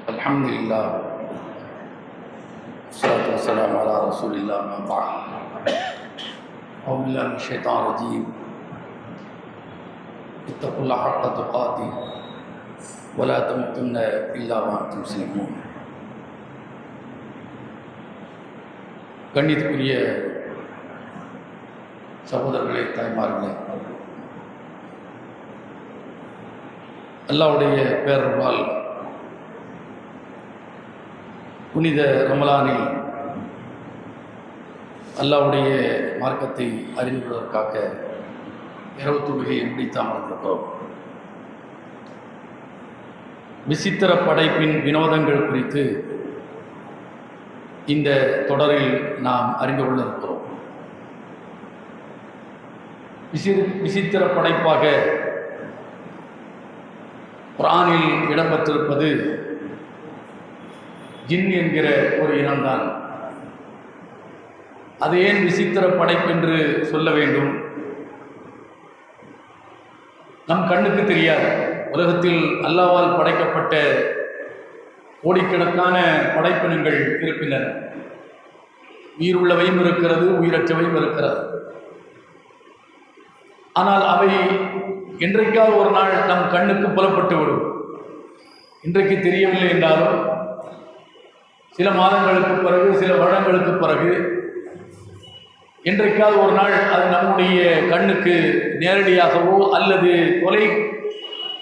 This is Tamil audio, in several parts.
Alhamdulillah, wassalatu wassalamu ala rasulillah ma ba'd. A'udhu billahi minash shaitanir rajim. Ittaqullaha haqqa tuqatih wa la tamutunna illa wa antum muslimun. கண்ணியத்துக்குரிய சகோதரர்களே, தாய்மார்களே, அல்லாஹ்வுடைய பேரருளால் புனித ரமலானில் அல்லாஹ்வுடைய மார்க்கத்தை அறிந்து கொள்வதற்காக இரவு தொழுகையை முடித்து அமர்ந்திருக்கிறோம். விசித்திர படைப்பின் வினோதங்கள் குறித்து இந்த தொடரில் நாம் அறிந்து கொள்ள இருக்கிறோம். விசித்திர படைப்பாக குர்ஆனில் இடம்பெற்றிருப்பது ஜின் என்கிற ஒரு இனம்தான். அது ஏன் விசித்திர படைப்பென்று சொல்ல வேண்டும்? நம் கண்ணுக்கு தெரியாது. உலகத்தில் அல்லாஹ்வால் படைக்கப்பட்ட கோடிக்கணக்கான படைப்பினங்கள் இருக்கின்றன. உயிர் உள்ளவையும் இருக்கிறது, உயிரற்றவையும் இருக்கிறது. ஆனால் அவை என்றைக்காவது ஒரு நாள் நம் கண்ணுக்கு புலப்பட்டு விடும். இன்றைக்கு தெரியவில்லை என்றாலும் சில மாதங்களுக்கு பிறகு, சில வருடங்களுக்கு பிறகு என்றைக்காவது ஒரு நாள் அது நம்முடைய கண்ணுக்கு நேரடியாகவோ அல்லது தொலை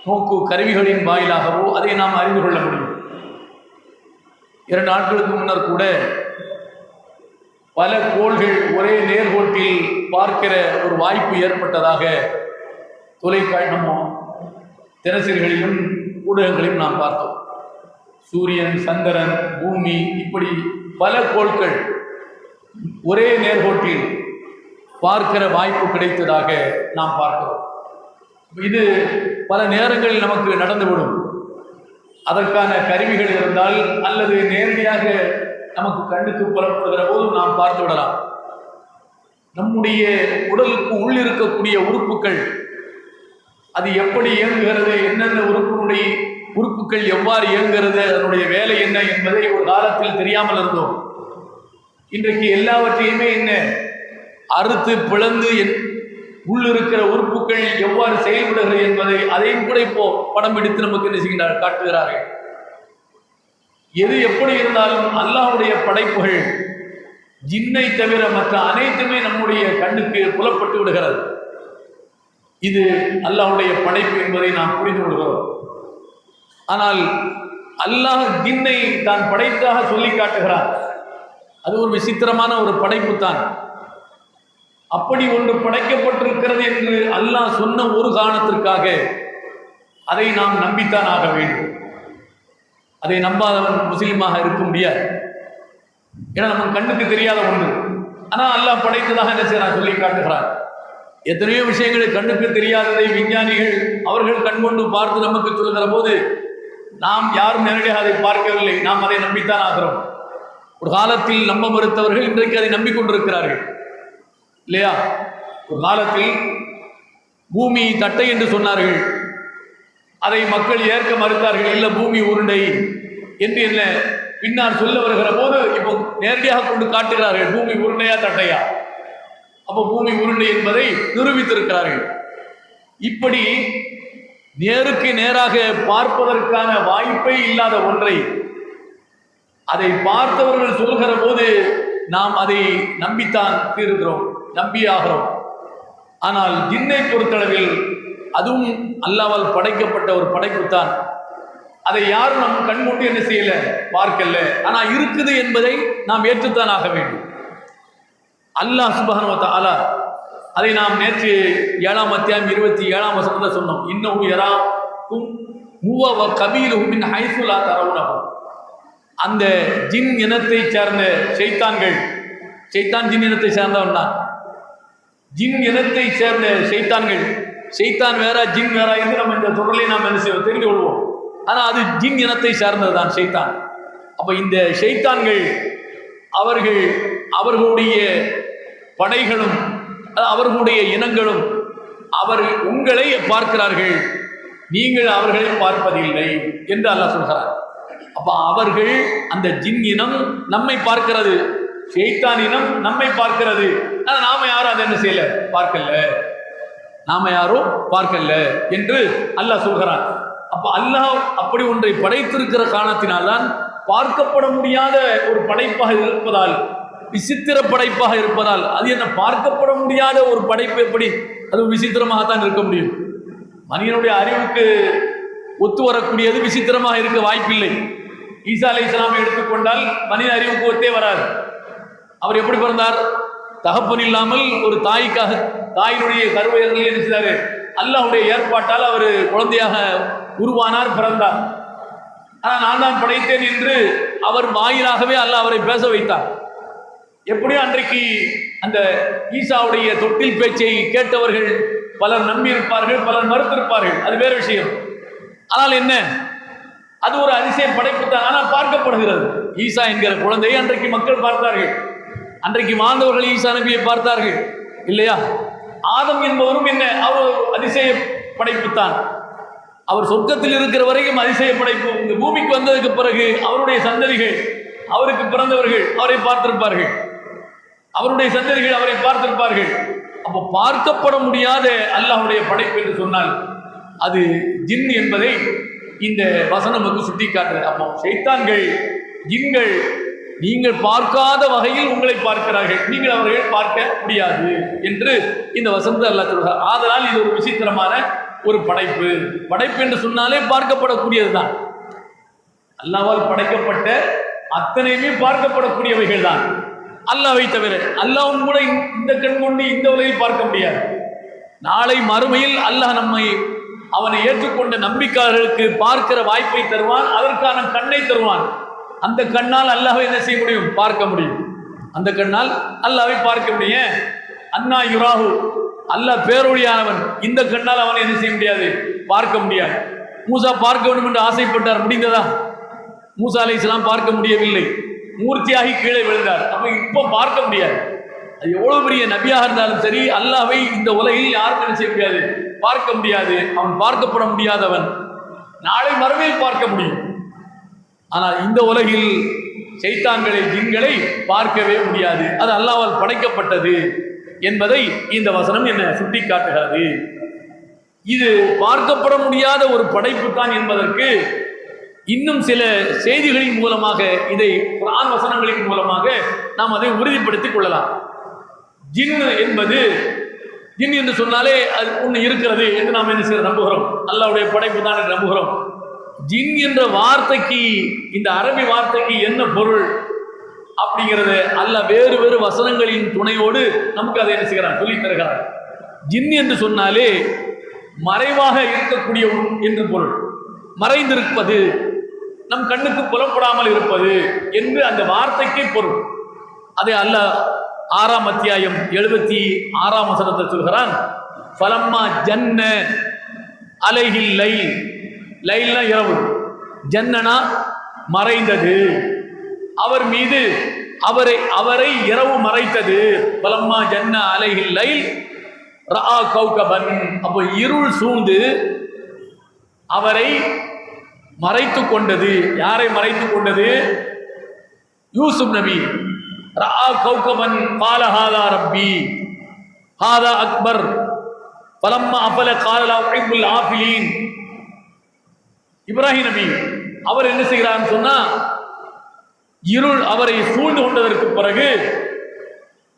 நோக்கு கருவிகளின் வாயிலாகவோ அதை நாம் அறிந்து கொள்ள முடியும். 2 நாட்களுக்கு முன்னர் கூட பல கோள்கள் ஒரே நேர்கோட்டில் பார்க்கிற ஒரு வாய்ப்பு ஏற்பட்டதாக தினசரிகளிலும் ஊடகங்களிலும் நாம் பார்த்தோம். சூரியன், சந்திரன், பூமி, இப்படி பல கோள்கள் ஒரே நேர்கோட்டில் பார்க்கிற வாய்ப்பு கிடைத்ததாக நாம் பார்க்கிறோம். இது பல நேரங்களில் நமக்கு நடந்துவிடும். அதற்கான கருவிகள் இருந்தால் அல்லது நேரடியாக நமக்கு கண்ணுக்கு புலப்படுகிற போது நாம் பார்த்து விடலாம். நம்முடைய உடலுக்கு உள்ளிருக்கக்கூடிய உறுப்புகள் அது எப்படி இயங்குகிறது, என்னென்ன உறுப்புகள் எவ்வாறு இயங்குகிறது, அதனுடைய வேலை என்ன என்பதை ஒரு காலத்தில் தெரியாமல் இருந்தோம். இன்றைக்கு எல்லாவற்றையுமே அறுத்து பிளந்து உள்ளிருக்கிற உறுப்புகள் எவ்வாறு செயல்படுகிறது என்பதை அதையும் கூட இப்போ படம் எடுத்து நமக்கு என்ன செய்கின்றார்கள், காட்டுகிறார்கள். எது எப்படி இருந்தாலும் அல்லாஹ்வுடைய படைப்புகள் ஜின்னை தவிர மற்ற அனைத்துமே நம்முடைய கண்ணுக்கு புலப்பட்டு விடுகிறது. இது அல்லாஹ்வுடைய படைப்பு என்பதை நாம் புரிந்து கொள்கிறோம். ஆனால் அல்லாஹ் ஜின்னை தான் படைத்தாக சொல்லி காட்டுகிறார். அது ஒரு விசித்திரமான ஒரு படைப்பு தான். அப்படி ஒன்று படைக்கப்பட்டிருக்கிறது என்று அல்லாஹ் சொன்ன ஒரு காரணத்திற்காக அதை நாம் நம்பித்தான் ஆக வேண்டும். அதை நம்பாதவன் முஸ்லீமாக இருக்க முடியாது. ஏன்னா நம்ம கண்ணுக்கு தெரியாத ஒன்று. ஆனால் அல்லாஹ் படைத்ததாக என்ன செய்யறான், சொல்லி காட்டுகிறார். எத்தனையோ விஷயங்கள் கண்ணுக்கு தெரியாததை விஞ்ஞானிகள் அவர்கள் கண்கொண்டு பார்த்து நமக்கு சொல்லுகிற போது நாம் யாரும் நேரடியாக அதை பார்க்கவில்லை, நாம் அதை நம்பித்தான் ஆகிறோம். ஒரு காலத்தில் நம்ப மறுத்தவர்கள் இன்றைக்கு அதை நம்பிக்கொண்டிருக்கிறார்கள், இல்லையா? ஒரு காலத்தில் பூமி தட்டை என்று சொன்னார்கள், அதை மக்கள் ஏற்க மறுத்தார்கள். இல்லை, பூமி உருண்டை என்று என்ன பின்னால் சொல்ல வருகிற போது இப்போ நேரடியாக கொண்டு காட்டுகிறார்கள், பூமி உருண்டையா தட்டையா. அப்போ பூமி உருண்டை என்பதை நிரூபித்திருக்கிறார்கள். இப்படி நேருக்கு நேராக பார்ப்பதற்கான வாய்ப்பே இல்லாத ஒன்றை அதை பார்த்தவர்கள் சொல்கிற போது நாம் அதை நம்பித்தான் தீர்கிறோம், நம்பியாகிறோம். ஆனால் ஜின்னை பொறுத்தளவில் அதுவும் அல்லாஹ்வால் படைக்கப்பட்ட ஒரு படைப்புத்தான். அதை யாரும் நம் கண்கொண்டு என்ன செய்யல, பார்க்கல. ஆனால் இருக்குது என்பதை நாம் ஏற்றுத்தான் ஆக வேண்டும். அல்லாஹ் சுப்ஹானஹு வ தஆலா அதை நாம் நேற்று 7ஆம் அத்தியாயம் 27ஆம் வசனத்தில் சொன்னோம். இன்னஹு யராக்கும் ஹுவ வ கபீலுஹு மின் ஹைஸு லா தரவுனஹு. அந்த ஜின் இனத்தை சேர்ந்த ஷைத்தான்கள், ஷைத்தான் ஜின் இனத்தை சேர்ந்தவன் தான். ஜின் இனத்தை சேர்ந்த ஷைத்தான்கள், ஷைத்தான் வேற ஜின் வேற என்று நம்ம இந்த தொடரில் நாம் என்ன செய்வோம், தெரிந்து கொள்வோம். ஆனால் அது ஜின் இனத்தை சார்ந்தது தான் ஷைத்தான். அப்போ இந்த ஷைத்தான்கள் அவர்களுடைய படைகளும் அவர்களுடைய இனங்களும் அவர்கள் உங்களை பார்க்கிறார்கள், நீங்கள் அவர்களை பார்ப்பதில்லை என்று அல்லாஹ் சொல்கிறார். அப்ப அவர்கள், அந்த ஜின் இனம் நம்மை பார்க்கிறது, ஷைத்தான் இனம் நம்மை பார்க்கிறது. ஆனால் நாம யாரும் அதை என்ன செய்யல, பார்க்கல, நாம யாரும் பார்க்கல என்று அல்லாஹ் சொல்கிறான். அப்ப அல்லாஹ் அப்படி ஒன்றை படைத்திருக்கிற காரணத்தினால்தான் பார்க்கப்பட முடியாத ஒரு படைப்பாக இருப்பதால், விசித்திர படைப்பாக இருப்பதால், அது என்ன பார்க்கப்பட முடியாத ஒரு படைப்பு எப்படி அது விசித்திரமாகத்தான் இருக்க முடியும்? மனிதனுடைய அறிவுக்கு ஒத்து வரக்கூடியது விசித்திரமாக இருக்க வாய்ப்பில்லை. ஈசா அலைஹிஸ்ஸலாமை எடுத்துக்கொண்டால் மனித அறிவுக்கு ஒத்தே வராது. அவர் எப்படி பிறந்தார்? தகப்பன் இல்லாமல் ஒரு தாயினுடைய கருவறையில் என்ன செய்தார்? அல்லாஹ்வுடைய ஏற்பாட்டால் அவர் குழந்தையாக உருவானார், பிறந்தார். ஆனால் நான் தான் படைத்தேன் என்று அவர் வாயிலாகவே அல்லாஹ் அவரை பேச வைத்தார். எப்படியோ அன்றைக்கு அந்த ஈசாவுடைய தொட்டில் பேச்சை கேட்டவர்கள் பலர் நம்பி இருப்பார்கள், பலர் மறுத்திருப்பார்கள், அது வேறு விஷயம். ஆனால் என்ன, அது ஒரு அதிசய படைப்பு தான். ஆனால் பார்க்கப்படுகிறது. ஈசா என்கிற குழந்தையை அன்றைக்கு மக்கள் பார்த்தார்கள், அன்றைக்கு வாழ்ந்தவர்கள் ஈசா நபியை பார்த்தார்கள் இல்லையா? ஆதம் என்பவரும் என்ன, அவர் அதிசய படைப்பு தான். அவர் சொர்க்கத்தில் இருக்கிற வரைக்கும் அதிசய படைப்பு. இந்த பூமிக்கு வந்ததுக்கு பிறகு அவருடைய சந்ததிகள், அவருக்கு பிறந்தவர்கள் அவரை பார்த்திருப்பார்கள், அவருடைய சந்ததிகள் அவரை பார்த்திருப்பார்கள். அப்போ பார்க்கப்பட முடியாத அல்லாஹ்வுடைய படைப்பு என்று சொன்னால் அது ஜின் என்பதை இந்த வசனம் நமக்கு சுட்டி காட்டுறது. அப்போ ஷைத்தான்கள், ஜின்கள் நீங்கள் பார்க்காத வகையில் உங்களை பார்க்கிறார்கள், நீங்கள் அவர்கள் பார்க்க முடியாது என்று இந்த வசனத்தை அல்லாஹ் சொல்கிறார். ஆதலால் இது ஒரு விசித்திரமான ஒரு படைப்பு. படைப்பு என்று சொன்னாலே பார்க்கப்படக்கூடியதுதான். அல்லாஹ்வால் படைக்கப்பட்ட அத்தனையுமே பார்க்கப்படக்கூடியவைகள் தான், அல்லாஹ்வை தவிர. அல்லாஹ்வும் கூட இந்த கண் கொண்டு இந்த உலகை பார்க்க முடியாது. நாளை மறுமையில் அல்லாஹ் நம்மை அவனை ஏற்றுக்கொண்ட நம்பிக்கையாளர்களுக்கு பார்க்கிற வாய்ப்பை தருவான், அதற்கான கண்ணை தருவான். அந்த கண்ணால் அல்லாஹ்வை என்ன செய்ய முடியும்? பார்க்க முடியும். அந்த கண்ணால் அல்லாஹ்வை பார்க்க முடியும். அன்னா யுராஹு, அல்லாஹ் பேரொழியானவன், இந்த கண்ணால் அவனை என்ன செய்ய முடியாது? பார்க்க முடியாது. மூசா பார்க்க வேண்டும் என்று ஆசைப்பட்டார், முடிந்ததா? மூசா அலைஹிஸ்ஸலாம் பார்க்க முடியவில்லை, மூர்த்தியாகி கீழே விழுந்தார். அப்ப இப்போ பார்க்க முடியாது. அது எவ்வளவு பெரிய நபியாக இருந்தாலும் சரி, அல்லாஹ்வை இந்த உலகில் யாரும் என்ன செய்ய முடியாது? பார்க்க முடியாது. அவன் பார்க்கப்பட முடியாதவன். நாளை மறுமையில் பார்க்க முடியும். ஆனால் இந்த உலகில் ஷைத்தான்களை, ஜின்களை பார்க்கவே முடியாது. அது அல்லாஹ்வால் படைக்கப்பட்டது என்பதை இந்த வசனம் என்ன சுட்டி காட்டுகிறது. இது பார்க்கப்பட முடியாத ஒரு படைப்பு தான் என்பதற்கு இன்னும் சில செய்திகளின் மூலமாக, இதை குர்ஆன் வசனங்களின் மூலமாக நாம் அதை உறுதிப்படுத்திக் கொள்ளலாம். ஜின் என்பது, ஜின் என்று சொன்னாலே அது ஒன்று இருக்கிறது என்று நாம் என்ன செய்ய நம்புகிறோம், அல்லாஹ்வுடைய படைப்பு தான் என்று நம்புகிறோம். ஜின் என்ற வார்த்தைக்கு, இந்த அரபி வார்த்தைக்கு என்ன பொருள் அப்படிங்கிறது அல்லாஹ் வேறு வேறு வசனங்களின் துணையோடு நமக்கு அதை என்ன செய்கிறான், சொல்லித் தருகிறார். ஜின் என்று சொன்னாலே மறைவாக இருக்கக்கூடிய என்று பொருள், மறைந்திருப்பது, நம் கண்ணுக்கு புலப்படாமல் இருப்பது என்று அந்த வார்த்தைக்கே பொருள். அதை அல்லாஹ் 6ஆம் அத்தியாயம் 76ஆம் வசனத்தை சொல்கிறான். ஃபலம்மா ஜன்ன அலைஹில் லைல், லைல்னா இரவு, ஜன்னனா மறைந்தது, அவர் மீது அவரை இரவு மறைத்தது. ஃபலம்மா ஜன்ன அலைஹில் லைல் ரஆ கௌகபன், அப்போ இருள் சூழ்ந்து அவரை மறைத்து கொண்டது. யாரை மறைத்து கொண்டது? யூசுப் நபி. ரஆ கௌகபன் கால ஹாதா ரப்பி ஹாதா அக்பர் ஃபலம்மா அஃபல கால லா உஹிப்புல் ஆஃபிலீன். இப்ராஹிம் நபி அவர் என்ன செய்கிறார்னு சொன்னா, இருள் அவரை சூழ்ந்து கொண்டதற்கு பிறகு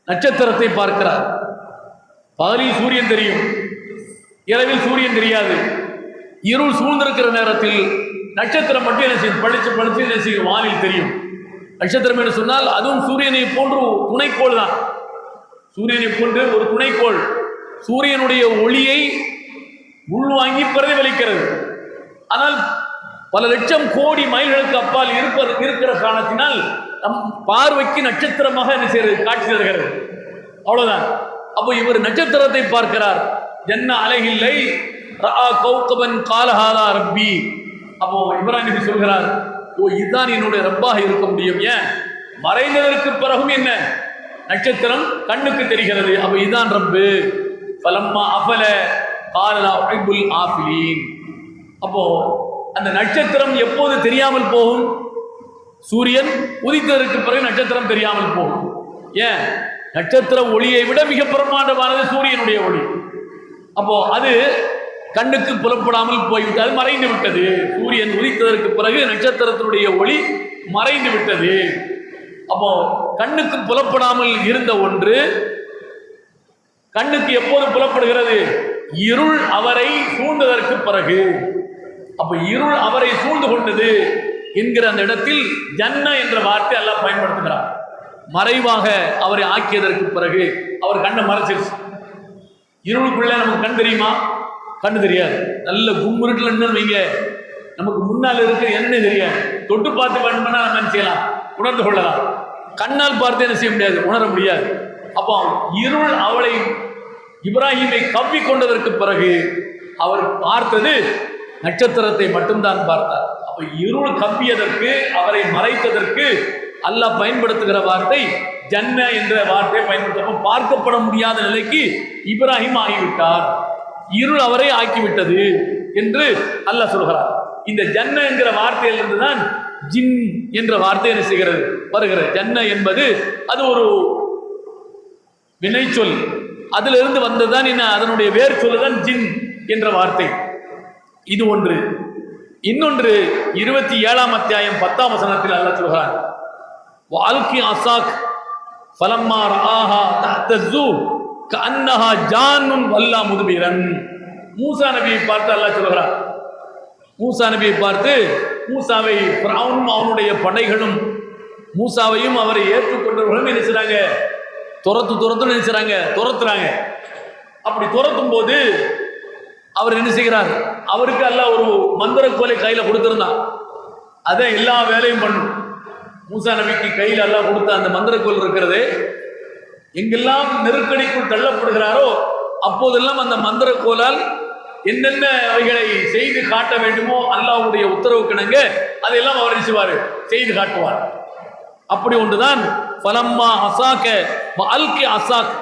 நட்சத்திரத்தை பார்க்கிறார். பகலில் சூரியன் தெரியும், இரவில் சூரியன் தெரியாது. இருள் சூழ்ந்திருக்கிற நேரத்தில் நட்சத்திரம் மட்டும் என்ன செய்யும்? பளிச்சு பளிச்சு என்ன செய்யும்? வானில் தெரியும். நட்சத்திரம் என்று சொன்னால் அதுவும் சூரியனை போன்று துணைக்கோள் தான். சூரியனை போன்று ஒரு துணைக்கோள், சூரியனுடைய ஒளியை உள்வாங்கி பிரதிபலிக்கிறது. ஆனால் பல லட்சம் கோடி மைல்களுக்கு அப்பால் இருக்கிற காரணத்தினால் நம் பார்வைக்கு நட்சத்திரமாக என்ன செய்யறது? காட்சி தருகிறது. அவ்வளவுதான். அப்போ இவர் நட்சத்திரத்தை பார்க்கிறார். ஜன்ன அலைஹில்லை ரஆ கௌகபன் கால ஹாதா ரப்பி. அப்போ இப்ராஹிம் நபி சொல்கிறார், ஓ இதுதான் என்னுடைய ரப்பாக இருக்க முடியும். ஏன்? மறைந்ததற்கு பிறகும் என்ன நட்சத்திரம் கண்ணுக்கு தெரிகிறது. அப்போ இதுதான் ரப்பு. ஃபலம்மா அஃபல கால லா உஹிப்புல் ஆஃபிலீன். அப்போ அந்த நட்சத்திரம் எப்போது தெரியாமல் போகும்? சூரியன் உதித்ததற்கு பிறகு நட்சத்திரம் தெரியாமல் போகும். ஏன்? நட்சத்திர ஒளியை விட மிக பிரமாண்டமானது சூரியனுடைய ஒளி. அப்போ அது கண்ணுக்கு புலப்படாமல் போய்விட்டது, அது மறைந்து விட்டது. சூரியன் உதித்ததற்கு பிறகு நட்சத்திரத்தினுடைய ஒளி மறைந்து விட்டது. அப்போ கண்ணுக்கு புலப்படாமல் இருந்த ஒன்று கண்ணுக்கு எப்போது புலப்படுகிறது? இருள் அவரை சூழ்ந்ததற்கு பிறகு. அப்ப இருள் அவரை சூழ்ந்து கொண்டது என்கிற அந்த இடத்தில் ஜன்ன என்ற வார்த்தை அல்லாஹ் பயன்படுத்துகிறார். மறைவாக அவரை ஆக்கியதற்கு பிறகு அவர் கண்ணை மறைச்சிருச்சு. இருளுக்குள்ள நமக்கு கண் தெரியுமா? கண்ணு தெரியாது. நல்ல கும்முருட்டுல இருந்து வைங்க, நமக்கு முன்னால் இருக்க என்ன தெரியாது. தொட்டு பார்த்து வேணும்னா நம்ம என்ன செய்யலாம்? உணர்ந்து கொள்ளலாம். கண்ணால் பார்த்து என்ன செய்ய முடியாது, உணர முடியாது. அப்போ இருள் அவளை இப்ராஹிமை கவ்வி கொண்டதற்கு பிறகு அவர் பார்த்தது நட்சத்திரத்தை மட்டும்தான் பார்த்தார். அப்ப இருள் கவ்வியதற்கு, அவரை மறைத்ததற்கு அல்லாஹ் பயன்படுத்துகிற வார்த்தை ஜன்ன என்ற வார்த்தையை பயன்படுத்த. பார்க்கப்பட முடியாத நிலைக்கு இப்ராஹிம் ஆகிவிட்டார், இருள் அவரை ஆக்கிவிட்டது என்று அல்லாஹ் சொல்கிறார். இந்த ஜன்ன என்கிற வார்த்தையிலிருந்து தான் ஜின் என்ற வார்த்தை என்ன செய்கிறது, வருகிறது. ஜன்ன என்பது அது ஒரு வினைச்சொல், அதிலிருந்து வந்ததுதான் என்ன, அதனுடைய வேர் சொல்லுதான் ஜின் என்ற வார்த்தை. இது ஒன்று. இன்னொன்று 27ஆம் அத்தியாயம் 10ஆம் வசனத்தில் அல்லாஹ் சொல்கிறான், வால்கி அசாக் ஃபலம்மா ரஆஹா தஹ்தஸு கஅன்னஹா ஜான்னுன் வல்லா முதுபிரன். மூசா நபியை பார்த்து அல்லாஹ் சொல்கிறார், மூசா நபியை பார்த்து, மூசாவை ஃபிரௌனும் அவனுடைய படைகளும் மூசாவையும் அவரை ஏற்றுக்கொண்டவர்களும் என்ன செய்றாங்க, துரத்து நினைச்சாங்க, துரத்துறாங்க. அப்படி துரத்தும் போது அவர் என்ன செய்கிறார், அவருக்கு அல்லாஹ் ஒரு மந்திர கோலை கையில கொடுத்திருந்தான். அதை எல்லா வேலையும் பண்ணும். மூசா நபிக்கு கையில் அல்லாஹ் கொடுத்த அந்த மந்திர கோல் இருக்கிறது, எங்கெல்லாம் நெருக்கடிக்குள் தள்ளப்படுகிறாரோ அப்போதெல்லாம் அந்த மந்திர கோலால் என்னென்ன அவைகளை செய்து காட்ட வேண்டுமோ அல்லாஹ்வுடைய உத்தரவுக்கிணங்க அதையெல்லாம் அவர் செய்வார், செய்து காட்டுவார். அப்படி ஒன்றுதான் ஃபலம்மா அசாக்க அல்கி அசாக்,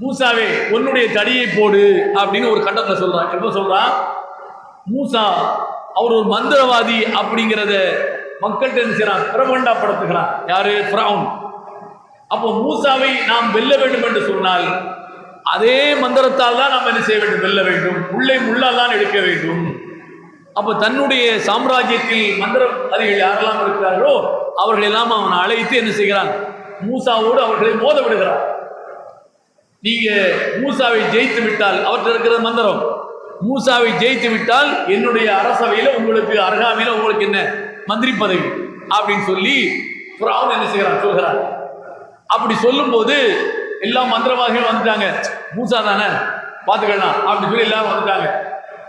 மூசாவே உன்னுடைய தடியை போடு அப்படின்னு ஒரு கட்டத்தில் சொல்றான். எப்ப சொல்றான்? மூசா அவர் ஒரு மந்திரவாதி அப்படிங்கிறத மக்கள்கிட்ட என்ன செய்யறான், பிரபண்டாப்படுத்துகிறான். யாரு? ஃபிரௌன். அப்போ மூசாவை நாம் வெல்ல வேண்டும் என்று சொன்னால் அதே மந்திரத்தால் தான் நாம் என்ன செய்ய வேண்டும், வெல்ல வேண்டும். உள்ளே முள்ளால் தான் எடுக்க வேண்டும். அப்போ தன்னுடைய சாம்ராஜ்யத்தில் மந்திரவாதிகள் யாரெல்லாம் இருக்கிறார்களோ அவர்களெல்லாம் அவன் அழைத்து என்ன செய்கிறான், மூசாவோடு அவர்களை மோத விடுகிறான். நீங்க மூசாவை ஜெயித்து விட்டால், அவற்றை இருக்கிற மந்திரம், மூசாவை ஜெயித்து விட்டால் என்னுடைய அரசவையில் உங்களுக்கு அருகாமையில் உங்களுக்கு என்ன மந்திரி பதவி அப்படின்னு சொல்லி ஃபிரௌன் என்ன செய்கிறான், சொல்கிறான். அப்படி சொல்லும் போது எல்லா மந்திரவாதிகளும் வந்துட்டாங்க. மூசா தானே பார்த்துக்கலாம் அப்படின்னு சொல்லி எல்லாரும் வந்துட்டாங்க.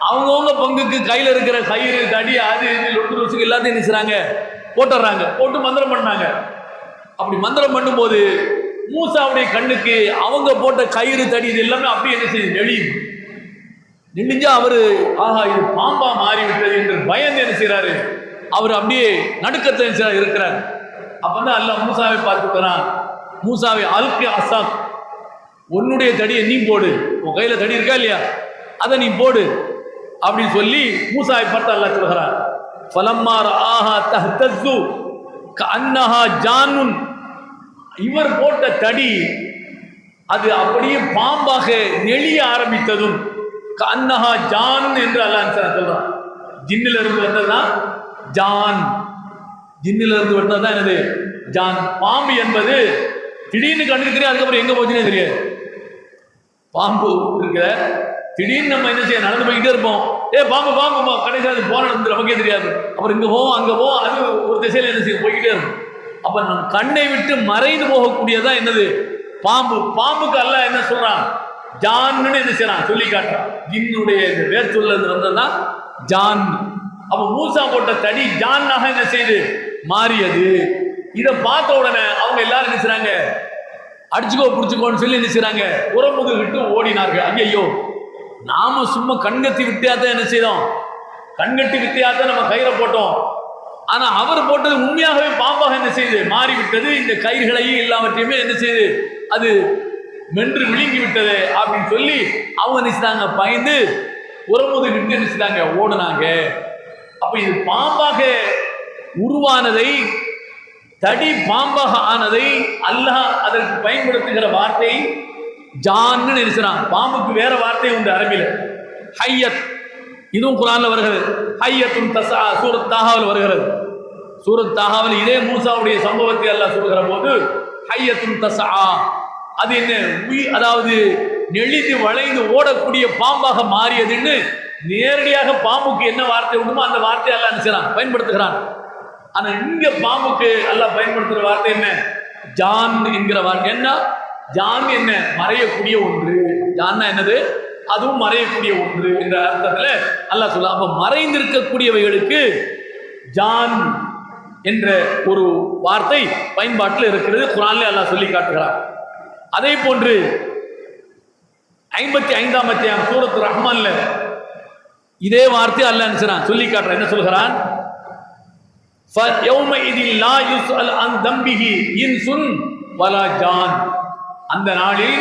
அவங்கவுங்க பங்குக்கு கையில் இருக்கிற கயிறு தடி அது இது லொட்டு ருசுக்கு எல்லாத்தையும் என்ன செய்றாங்க, போட்டுறாங்க. போட்டு மந்திரம் பண்ணாங்க. அப்படி மந்திரம் பண்ணும்போது மூசாவுடைய கண்ணுக்கு அவங்க போட்ட கயிறு தடி இது எல்லாமே அப்படியே என்ன செய்யுது, நெளியுது. நெளிஞ்சா அவரு ஆஹா இது பாம்பா மாறிவிட்டது என்று பயந்து என்ன செய்யறாரு, அவர் அப்படியே நடுக்கத்தை இருக்கிறார். அப்பதான் அல்லாஹ் மூசாவை பார்த்துக்கிறான், மூசாவை அல்கி அசாக், உன்னுடைய தடியை நீ போடு, உன் கையில தடி இருக்கா இல்லையா அதை நீ போடு அப்படின்னு சொல்லி மூசாவை பார்த்து அல்லாஹ் சொல்கிறான். ஃபலம்மா ரஆஹா தஹ்தஸு கஅன்னஹா ஜான்னுன், இவர் போட்ட தடி அது அப்படியே பாம்பாக நெளிய ஆரம்பித்ததும் கஅன்னஹா ஜான் என்று அல்லாஹ் சொல்றான். ஜின்னில இருந்து வந்ததுதான் ஜான், ஜின்னில இருந்து வந்ததுதான் என்னது, ஜான். பாம்பு என்பது திடீர்னு கண்ணுக்கு தெரியும், அதுக்கப்புறம் எங்க போச்சுன்னே தெரியாது. பாம்பு இருக்கிற திடீர்னு நம்ம என்ன செய்ய, நடந்து போய்கிட்டே இருப்போம், பாம்பு பாம்பு கடைசியாக அது போன நமக்கே தெரியாது. அப்புறம் இங்கே போவோம் அங்கே போவோம், அது ஒரு திசையில் என்ன செய்ய போய்கிட்டே இருக்கும். அப்போ நம் கண்ணை விட்டு மறைந்து போகக்கூடியதான் என்னது, பாம்பு. பாம்புக்கு அல்லாஹ் என்ன சொல்றான், ஜான்னு என்ன செய்யறான், சொல்லி காட்டுறான். ஜின்னுடைய இந்த வேர் சொல்ல வந்ததுதான் ஜான். அப்போ மூசா போட்ட தடி ஜான்னாக என்ன செய்யுது, மாறியது. இதை பார்த்த உடனே அவங்க எல்லாரும் என்ன செய்றாங்க, அடிச்சுக்கோ பிடிச்சிக்கோன்னு சொல்லி என்ன செய்றாங்க, உரமுது விட்டு ஓடினார்கள். ஐயோ நாம சும்மா கண்கட்டி வித்தியாத்தான் என்ன செய்தோம், கண்கட்டி வித்தியாத்தான் நம்ம கயிறை போட்டோம். ஆனா அவர் போட்டது உண்மையாகவே பாம்பாக என்ன செய்யுது, மாறிவிட்டது. இந்த கயிறுகளையும் எல்லாவற்றையுமே என்ன செய்யுது, அது மென்று விழுங்கி விட்டது அப்படின்னு சொல்லி அவங்க நினைச்சாங்க, பயந்து உறமுது நின்று நினைச்சாங்க, ஓடுனாங்க. அப்ப இது பாம்பாக உருவானதை, தடி பாம்பாக ஆனதை அல்லாஹ் அதற்கு பயன்படுத்துகிற வார்த்தை ஜான்னு நினைச்சான். பாம்புக்கு வேற வார்த்தை உண்டு அரபில, ஹையத். இதுவும் குர்ஆன்ல வருகிறது. ஹையத்துன் தஸா, சூரத் தாஹாவில் வருகிறது. சூரத் தாஹாவில் இதே மூசாவுடைய சம்பவத்தை அல்லாஹ் சொல்கிற போது ஹையத்துன் தஸா, அது என்ன, அதாவது நெளிந்து வளைந்து ஓடக்கூடிய பாம்பாக மாறியதுன்னு நேரடியாக பாம்புக்கு என்ன வார்த்தை உண்டுமோ அந்த வார்த்தையை அல்லாஹ் நினைச்சான் பயன்படுத்துகிறான். ஆனா இங்க பாம்புக்கு அல்லாஹ் பயன்படுத்துகிற வார்த்தை என்ன, ஜான் என்கிற வார்த்தை. என்ன ஜான், என்ன மறையக்கூடிய ஒன்று. ஜான்னா என்னது, அதுவும் மறையக்கூடிய ஒன்று என்ற அர்த்தத்தில் அல்லாஹ் சொல்ல. அப்ப மறைந்திருக்கக்கூடியவைகளுக்கு ஜான் என்ற ஒரு வார்த்தை பயன்பாட்டில் இருக்கிறது, குர்ஆனில் அல்லாஹ் சொல்லி காட்டுகிறார். அதே போன்று 55ஆம் அத்தியாயம் சூரத்து ரஹ்மான்ல இதே வார்த்தை அல்லாஹ் நினைச்சான் சொல்லி காட்டுறான். என்ன சொல்கிறான், லா யுஸ்அல் அன் தம்பிஹி இன்சுன் வலா ஜான். அந்த நாளில்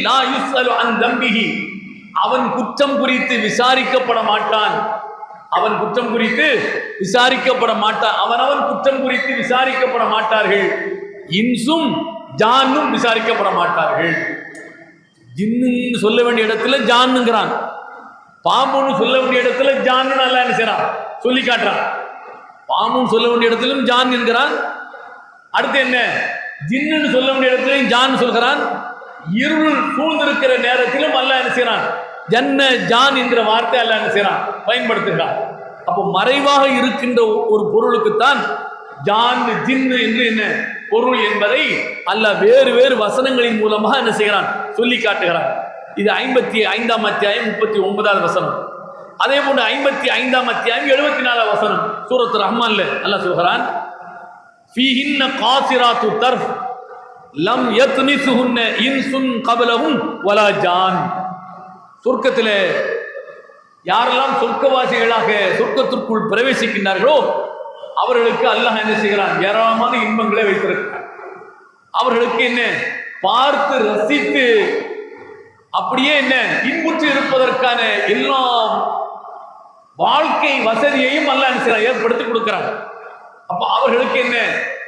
லா யுஸ்அல் அன் தம்பிஹி, அவன் குற்றம் குறித்து விசாரிக்கப்பட மாட்டான். அவன் குற்றம் குறித்து விசாரிக்கப்பட மாட்டான். அவனவன் குற்றம் குறித்து விசாரிக்கப்பட மாட்டார்கள். இன்சும் ஜான்னும் விசாரிக்கப்பட மாட்டார்கள். ஜின்னு சொல்ல வேண்டிய இடத்துல ஜான்னுங்கிறான், பாம்புன்னு சொல்ல வேண்டிய இடத்துல ஜான்னு நல்லா என்ன செய்யறான் சொல்லி காட்டுறான். பாம்புன்னு சொல்ல வேண்டிய இடத்திலும் ஜான் என்கிறான். அடுத்து என்ன, ஜின்னு சொல்ல வேண்டிய இடத்திலும் ஜான் சொல்கிறான். இருள் சூழ்ந்திருக்கிற நேரத்திலும் அல்லாஹ் என்ன செய்யறான், ஜன்ன ஜான் என்கிற வார்த்தை அல்லாஹ் என்ன செய்யறான் பயன்படுத்துகிறான். அப்போ மறைவாக இருக்கின்ற ஒரு பொருளுக்குத்தான் ஜான் ஜின்னு என்று என்ன பொருள் என்பதை அல்லாஹ் வேறு வேறு வசனங்களின் மூலமாக என்ன செய்கிறான் சொல்லி காட்டுகிறான். இது 55ஆம் அத்தியாயம் 39வது வசனம். அதே போன்று 55ஆம் அத்தியாயம் 74வது வசனம் சூரத்து ரஹ்மான்ல அல்லாஹ் சொல்கிறான், ஃபீஹின்ன காசிராத்து தர்ஃப் லம் யத்மிசுஹுன்ன இன்சுன் கப்லஹும் வலா ஜான். சொர்க்கத்திலே யாரெல்லாம் சொர்க்கவாசிகளாக சொர்க்கத்திற்குள் பிரவேசிக்கின்றார்களோ அவர்களுக்கு அல்லாஹ் என்ன செய்கிறான், ஏராளமான இன்பங்களை வைத்திருக்கிறார். அவர்களுக்கு என்ன, பார்த்து ரசித்து அப்படியே என்ன இன்புற்று இருப்பதற்கான எல்லா வாழ்க்கை வசதியையும் அல்லாஹ் என்ன செய்வான் ஏற்படுத்தி கொடுக்கிறான். அப்ப அவர்களுக்கு என்ன,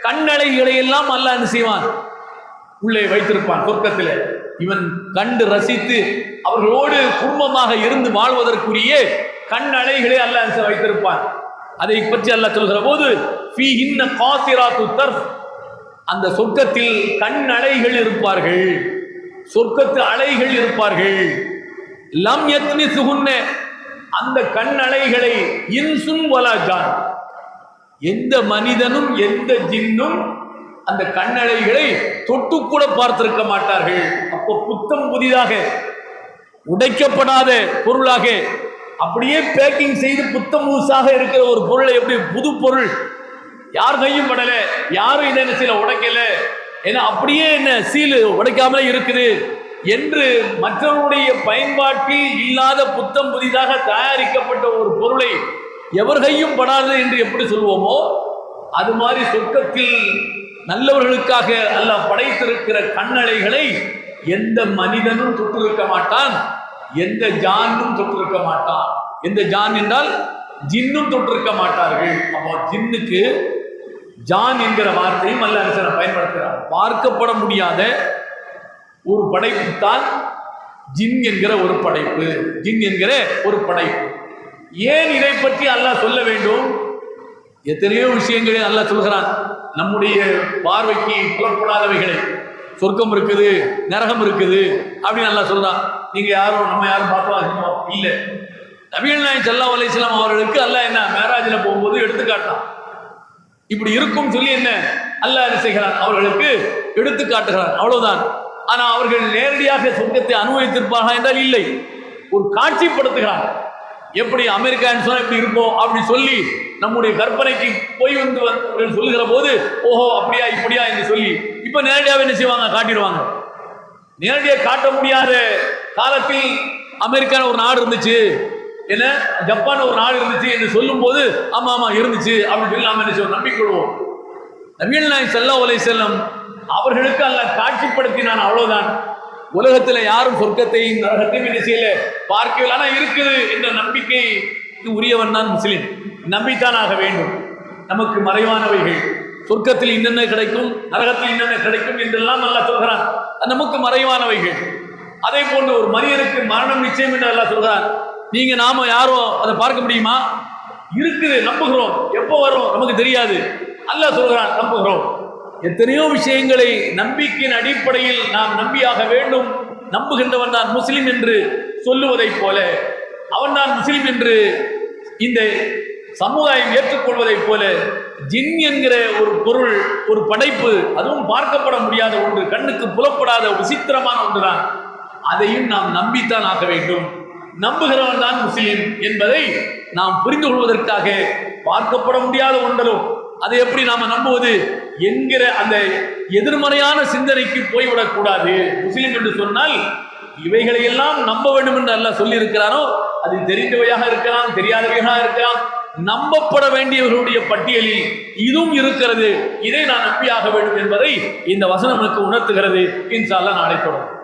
கண்ணழைகளை எல்லாம் அல்லாஹ் என்ன செய்வான் உள்ளே வைத்திருப்பான் சொர்க்கத்தில். இவன் கண்டு ரசித்து அவர்களோடு குடும்பமாக இருந்து வாழ்வதற்குரிய கண்ணழைகளை அல்லாஹ் வைத்திருப்பான். அதை பற்றி அல்லாஹ் சொல்கிற போது ஃபீஹின்ன காசிராத்து தர்ஃப், அந்த சொர்க்கத்தில் கண்ணழைகள் இருப்பார்கள், சொர்க்கத்து அலைகள் இருப்பார்கள். லம் யத்மிசுஹுன்ன, அந்த கண்ணழைகளை இன்சுன் வலா ஜான், எந்த மனிதனும் எந்த ஜின்னும் அந்த கண்ணழைகளை தொட்டு கூட பார்த்திருக்க மாட்டார்கள். அப்போ புத்தம் புதிதாக உடைக்கப்படாத பொருளாக அப்படியே பேக்கிங் செய்து புத்தம் புதுசாக இருக்கிற ஒரு பொருளை எப்படி புது பொருள் யார் கையும் படல, யாரும் இதை என்ன செய்யல உடைக்கல, ஏன்னா அப்படியே என்ன சீலு உடைக்காமலே இருக்குது என்று மற்றவருடைய பயன்பாட்டில் இல்லாத புத்தம் புதிதாக தயாரிக்கப்பட்ட ஒரு பொருளை எவர் கையும் படாது என்று எப்படி சொல்வோமோ அது மாதிரி சொர்க்கத்தில் நல்லவர்களுக்காக அல்லாஹ் படைத்திருக்கிற கண்ணழைகளை எந்த மனிதனும் தொட்டிருக்க மாட்டான், எந்த ஜான்னும் தொட்டிருக்க மாட்டான். எந்த ஜான் என்றால் ஜின்னும் தொட்டிருக்க மாட்டார்கள். அப்போ ஜின்னுக்கு ஜான் என்கிற வார்த்தையும் அல்லாஹ் பயன்படுத்துகிறார். பார்க்கப்பட முடியாத ஒரு படைப்பு தான் ஜின் என்கிற ஒரு படைப்பு. ஜின் என்கிற ஒரு படைப்பு. ஏன் இதை பற்றி அல்லாஹ் சொல்ல வேண்டும்? எத்தனையோ விஷயங்களை அல்லாஹ் சொல்கிறான், நம்முடைய பார்வைக்கு புலப்படாதவைகளை. சொர்க்கம் இருக்குது, நரகம் இருக்குது அப்படின்னு அல்லாஹ் சொல்றான். நீங்க யாரும் நம்ம யாரும் பார்த்தோம் இல்லை. நபிகள் நாயகம் ஸல்லல்லாஹு அலைஹி வஸல்லம் அவர்களுக்கு அல்லாஹ் என்ன மேராஜில் போகும்போது எடுத்துக்காட்டான். இப்படி இருக்கும் சொல்லி என்ன அல்லாஹ் என்ன செய்கிறான், அவர்களுக்கு எடுத்து காட்டுகிறான், அவ்வளவுதான். ஆனா அவர்கள் நேரடியாக சொர்க்கத்தை அனுபவித்திருப்பார்கள் என்றால் இல்லை, ஒரு காட்சிப்படுத்துகிறான். எப்படி அமெரிக்கான்னு சொன்னா இப்படி இருக்கும் அப்படி சொல்லி நம்முடைய கற்பனைக்கு போய் வந்து சொல்லுகிற போது ஓஹோ அப்படியா இப்படியா என்று சொல்லி இப்ப நேரடியாக என்ன செய்வாங்க, காட்டிடுவாங்க. நேரடியாக காட்ட முடியாத காலத்தில் அமெரிக்கான ஒரு நாடு இருந்துச்சு, என்ன ஜப்பான் ஒரு நாடு இருந்துச்சு என்று சொல்லும் போது ஆமா ஆமா இருந்துச்சு அப்படின்னு சொல்லி நாம என்ன செய்வோம், நம்பிக்கொள்வோம். நபிகள் நாயகம் ஸல்லல்லாஹு அலைஹி வஸல்லம் அவர்களுக்கு அல்லாஹ் காட்சிப்படுத்தினான், அவ்வளவுதான். உலகத்தில் யாரும் சொர்க்கத்தையும் நரகத்தையும் என்ன செய்யல, பார்க்கவில்லை. ஆனால் இருக்குது என்ற நம்பிக்கைக்கு உரியவன் தான் முஸ்லிம். நம்பித்தான் ஆக வேண்டும். நமக்கு மறைவானவைகள், சொர்க்கத்தில் இன்னென்ன கிடைக்கும், நரகத்தில் இன்னென்ன கிடைக்கும் என்றெல்லாம் அல்லாஹ் சொல்கிறான். அது நமக்கு மறைவானவைகள். அதே போன்று ஒரு மனிதனுக்கு மரணம் நிச்சயம் என்று அல்லாஹ் சொல்கிறான். நீங்க நாம யாரோ அதை பார்க்க முடியுமா? இருக்குது, நம்புகிறோம். எப்போ வரும் நமக்கு தெரியாது. அல்லாஹ் சொல்கிறான், நம்புகிறோம். எத்தனையோ விஷயங்களை நம்பிக்கையின் அடிப்படையில் நாம் நம்பியாக வேண்டும். நம்புகின்றவன் தான் முஸ்லிம் என்று சொல்லுவதைப் போல, அவன் தான் முஸ்லிம் என்று இந்த சமுதாயம் ஏற்றுக்கொள்வதைப் போல, ஜின் என்கிற ஒரு பொருள், ஒரு படைப்பு, அதுவும் பார்க்கப்பட முடியாத ஒன்று, கண்ணுக்கு புலப்படாத விசித்திரமான ஒன்றுதான். அதையும் நாம் நம்பித்தான் ஆக வேண்டும். நம்புகிறவன் தான் முஸ்லிம் என்பதை நாம் புரிந்து கொள்வதற்காக பார்க்கப்பட முடியாத ஒன்றரும் அதை எப்படி நாம நம்புவது என்கிற அந்த எதிர்மறையான சிந்தனைக்கு போய்விடக்கூடாது. முஸ்லிம் என்று சொன்னால் இவைகளை எல்லாம் நம்ப வேண்டும் என்று அல்லாஹ் சொல்லி இருக்கிறாரோ, அது தெரிந்தவையாக இருக்கலாம், தெரியாதவையாக இருக்கலாம். நம்பப்பட வேண்டியவர்களுடைய பட்டியலில் இதுவும் இருக்கிறது. இதை நான் நம்பியாக வேண்டும் என்பதை இந்த வசனம் எனக்கு உணர்த்துகிறது. இன்ஷா அல்லாஹ் நாளை தொடரும்.